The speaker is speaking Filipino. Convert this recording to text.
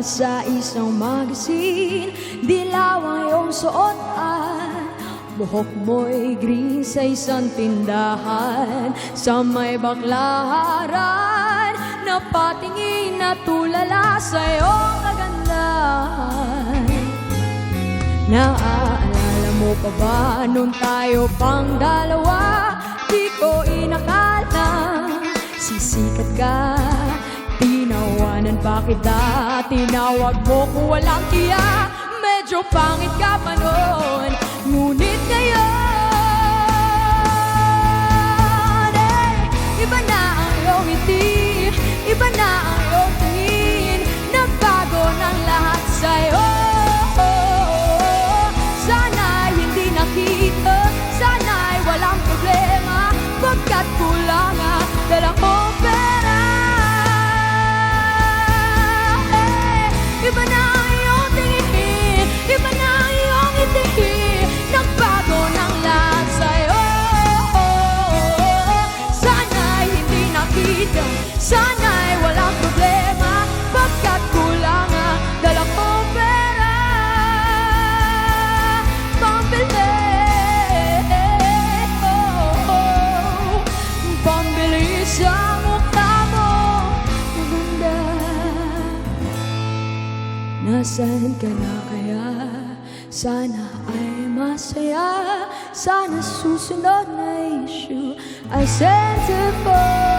sa isang magazine. Dilaw ang iyong suotan, buhok mo'y green sa isang tindahan. Sa may baklaran, napatingin na tulala sa iyong kagandahan. Naaalala mo pa ba nung tayo pang dalawa? Di ko inakala sisikat ka, tinawanan pa kita. Tinawag mo ko walang tiya, medyo pangit ka pa noon. Ngunit ngayon, iba na ang iyong ngiti, iba na ang iyong tingin. Nagbago ng lahat sa'yo. Sana'y hindi nakita, sana'y walang problema, pagkat kulang ang dala kong pera. Iba na ang iyong tingin, iba na ang iyong ngiti. Nagbago ng lahat sa'yo. Sana'y hindi nakita, sana'y walang problema, pagkat kulang ang dala kong pera. Pambili, pambili sa mukha mo, maganda. Nasaan ka na kaya? Sana ay masaya. Sana susunod na issue ay sent for